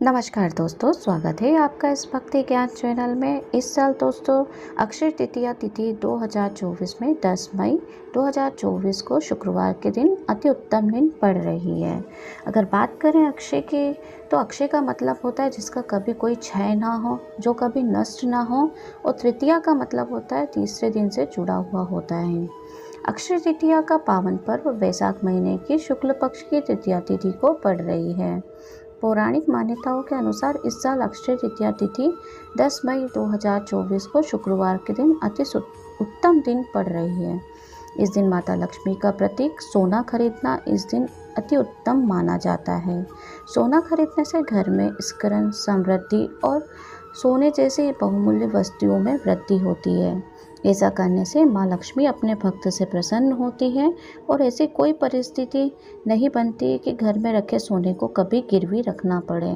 नमस्कार दोस्तों, स्वागत है आपका इस भक्ति ज्ञान चैनल में। इस साल दोस्तों अक्षय तृतीया तिथि 2024 में 10 मई 2024 को शुक्रवार के दिन अति उत्तम दिन पड़ रही है। अगर बात करें अक्षय की, तो अक्षय का मतलब होता है जिसका कभी कोई क्षय ना हो, जो कभी नष्ट ना हो। और तृतीया का मतलब होता है तीसरे दिन से जुड़ा हुआ होता है। अक्षय तृतीया का पावन पर्व वैशाख महीने की शुक्ल पक्ष की तृतीया तिथि को पड़ रही है। पौराणिक मान्यताओं के अनुसार इस साल अक्षय तृतीया तिथि 10 मई 2024 को शुक्रवार के दिन अति उत्तम दिन पड़ रही है। इस दिन माता लक्ष्मी का प्रतीक सोना खरीदना इस दिन अति उत्तम माना जाता है। सोना खरीदने से घर में स्करण, समृद्धि और सोने जैसी बहुमूल्य वस्तुओं में वृद्धि होती है। ऐसा करने से माँ लक्ष्मी अपने भक्त से प्रसन्न होती है और ऐसी कोई परिस्थिति नहीं बनती कि घर में रखे सोने को कभी गिरवी रखना पड़े।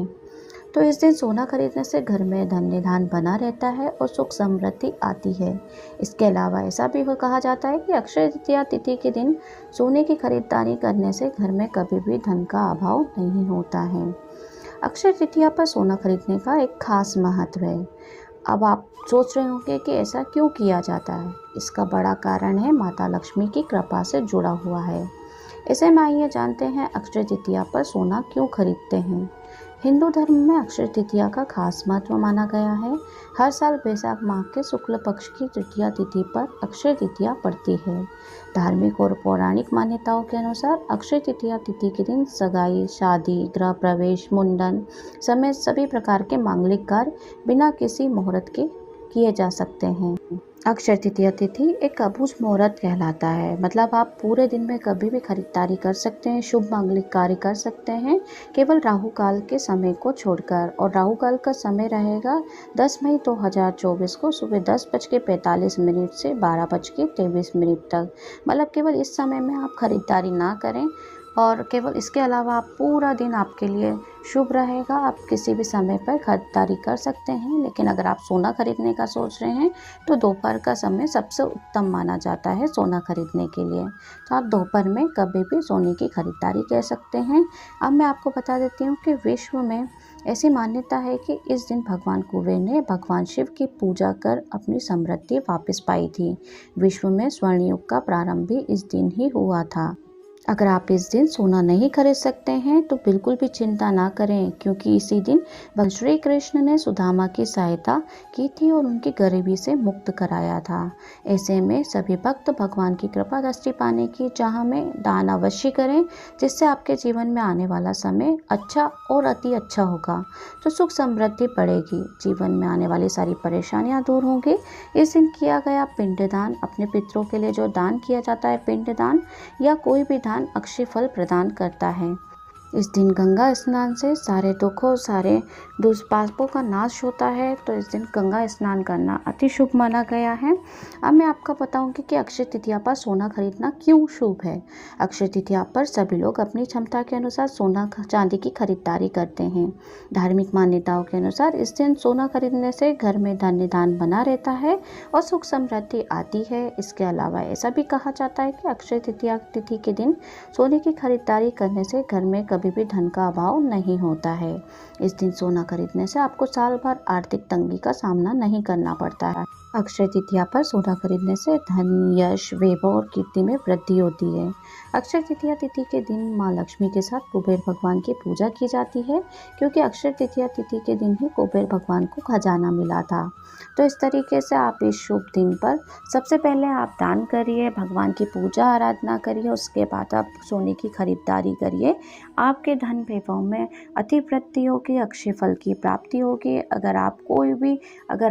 तो इस दिन सोना खरीदने से घर में धन निधान बना रहता है और सुख समृद्धि आती है। इसके अलावा ऐसा भी कहा जाता है कि अक्षय तृतीया तिथि के दिन सोने की खरीदारी करने से घर में कभी भी धन का अभाव नहीं होता है। अक्षय तृतीया पर सोना खरीदने का एक खास महत्व है। अब आप सोच रहे होंगे कि ऐसा क्यों किया जाता है। इसका बड़ा कारण है माता लक्ष्मी की कृपा से जुड़ा हुआ है। ऐसे में आइए जानते हैं अक्षय तृतीया पर सोना क्यों खरीदते हैं। हिंदू धर्म में अक्षय तृतीया का खास महत्व माना गया है। हर साल वैशाख माह के शुक्ल पक्ष की तृतीया तिथि पर अक्षय तृतीया पड़ती है। धार्मिक और पौराणिक मान्यताओं के अनुसार अक्षय तृतीया तिथि के दिन सगाई, शादी, गृह प्रवेश, मुंडन समेत सभी प्रकार के मांगलिक कार्य बिना किसी मुहूर्त के किए जा सकते हैं। अक्षय तृतीया तिथि एक अबूझ मुहूर्त कहलाता है। मतलब आप पूरे दिन में कभी भी खरीदारी कर सकते हैं, शुभ मांगलिक कार्य कर सकते हैं, केवल राहु काल के समय को छोड़कर। और राहु काल का समय रहेगा 10 मई 2024 को सुबह 10:45 से 12:23 तक। मतलब केवल इस समय में आप खरीदारी ना करें और केवल इसके अलावा आप पूरा दिन आपके लिए शुभ रहेगा। आप किसी भी समय पर खरीदारी कर सकते हैं। लेकिन अगर आप सोना खरीदने का सोच रहे हैं तो दोपहर का समय सबसे उत्तम माना जाता है सोना खरीदने के लिए। तो आप दोपहर में कभी भी सोने की खरीदारी कर सकते हैं। अब मैं आपको बता देती हूँ कि विश्व में ऐसी मान्यता है कि इस दिन भगवान कुबेर ने भगवान शिव की पूजा कर अपनी समृद्धि वापस पाई थी। विश्व में स्वर्ण युग का प्रारंभ भी इस दिन ही हुआ था। अगर आप इस दिन सोना नहीं खरीद सकते हैं तो बिल्कुल भी चिंता ना करें, क्योंकि इसी दिन भगवान श्री कृष्ण ने सुदामा की सहायता की थी और उनकी गरीबी से मुक्त कराया था। ऐसे में सभी भक्त भगवान की कृपा दृष्टि पाने की चाह में दान अवश्य करें, जिससे आपके जीवन में आने वाला समय अच्छा और अति अच्छा होगा। तो सुख समृद्धि बढ़ेगी, जीवन में आने वाली सारी परेशानियाँ दूर होंगी। इस दिन किया गया पिंडदान, अपने पितरों के लिए जो दान किया जाता है पिंडदान या कोई भी दान अक्षय फल प्रदान करता है। इस दिन गंगा स्नान से सारे दुखों, सारे दुष्पापों का नाश होता है। तो इस दिन गंगा स्नान करना अति शुभ माना गया है। अब मैं आपको बताऊंगी कि अक्षय तृतीया पर सोना खरीदना क्यों शुभ है। अक्षय तृतीया पर सभी लोग अपनी क्षमता के अनुसार सोना चांदी की खरीदारी करते हैं। धार्मिक मान्यताओं के अनुसार इस दिन सोना खरीदने से घर में धन निधान बना रहता है और सुख समृद्धि आती है। इसके अलावा ऐसा भी कहा जाता है कि अक्षय तृतीया तिथि के दिन सोने की खरीदारी करने से घर में कभी भी धन का अभाव नहीं होता है। इस दिन सोना खरीदने से आपको साल भर आर्थिक तंगी का सामना नहीं करना पड़ता है। अक्षय तृतीया पर सोना खरीदने से धन, यश, वैभव और कीर्ति में वृद्धि होती है। अक्षय तृतीया तिथि के दिन माँ लक्ष्मी के साथ कुबेर भगवान की पूजा की जाती है, क्योंकि अक्षय तृतीया तिथि के दिन ही कुबेर भगवान को खजाना मिला था। तो इस तरीके से आप इस शुभ दिन पर सबसे पहले आप दान करिए, भगवान की पूजा आराधना करिए, उसके बाद आप सोने की खरीदारी करिए। आपके धन वैभव में अति वृद्धि होगी, अक्षय फल की प्राप्ति होगी। अगर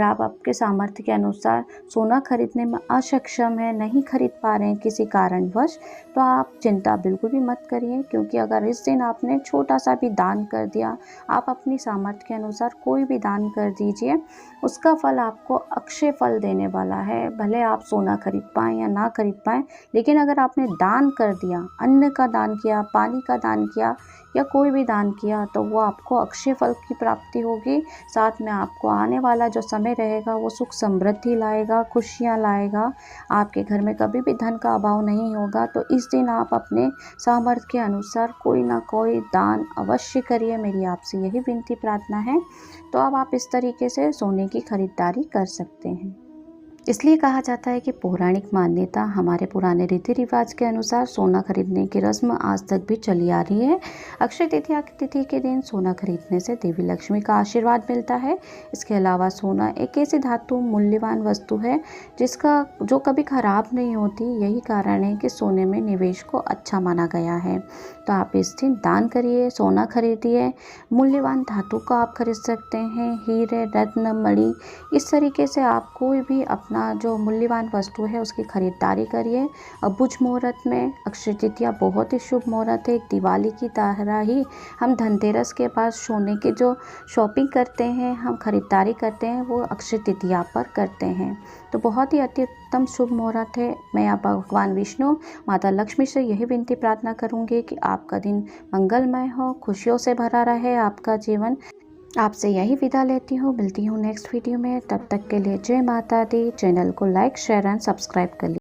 आप आपके सामर्थ्य के अनुसार सोना खरीदने में असक्षम है, नहीं खरीद पा रहे हैं किसी कारणवश, तो आप चिंता बिल्कुल भी मत करिए, क्योंकि अगर इस दिन आपने छोटा सा भी दान कर दिया, आप अपनी सामर्थ्य के अनुसार कोई भी दान कर दीजिए, उसका फल आपको अक्षय फल देने वाला है। भले आप सोना खरीद पाएँ या ना खरीद पाएँ, लेकिन अगर आपने दान कर दिया, अन्न का दान किया, पानी का दान किया या कोई भी दान किया, तो वो आपको अक्षय फल की प्राप्ति होगी। साथ में आपको आने वाला जो समय रहेगा वो सुख समृद्धि समृद्धि लाएगा, खुशियाँ लाएगा। आपके घर में कभी भी धन का अभाव नहीं होगा। तो इस दिन आप अपने सामर्थ्य के अनुसार कोई ना कोई दान अवश्य करिए, मेरी आपसे यही विनती प्रार्थना है। तो अब आप इस तरीके से सोने की खरीदारी कर सकते हैं। इसलिए कहा जाता है कि पौराणिक मान्यता, हमारे पुराने रीति रिवाज के अनुसार सोना खरीदने की रस्म आज तक भी चली आ रही है। अक्षय तृतीया की तिथि के दिन सोना खरीदने से देवी लक्ष्मी का आशीर्वाद मिलता है। इसके अलावा सोना एक ऐसी धातु मूल्यवान वस्तु है जो कभी खराब नहीं होती। यही कारण है कि सोने में निवेश को अच्छा माना गया है। तो आप इस दिन दान करिए, सोना खरीदिए। मूल्यवान धातु का आप खरीद सकते हैं, हीरे, रत्न, मणि, इस तरीके से आप कोई भी अपना जो मूल्यवान वस्तु है उसकी खरीदारी करिए। बुध मुहूर्त में अक्षय तृतीया बहुत ही शुभ मुहूर्त है। दिवाली की तरह ही हम धनतेरस के बाद सोने की जो शॉपिंग करते हैं, हम खरीदारी करते हैं, वो अक्षय तृतीया पर करते हैं। तो बहुत ही अति उत्तम शुभ मुहूर्त है। मैं आप भगवान विष्णु, माता लक्ष्मी से यही विनती प्रार्थना करूंगी कि आपका दिन मंगलमय हो, खुशियों से भरा रहे आपका जीवन। आपसे यही विदा लेती हूँ, मिलती हूँ नेक्स्ट वीडियो में। तब तक के लिए जय माता दी। चैनल को लाइक, शेयर एंड सब्सक्राइब कर लीजिए।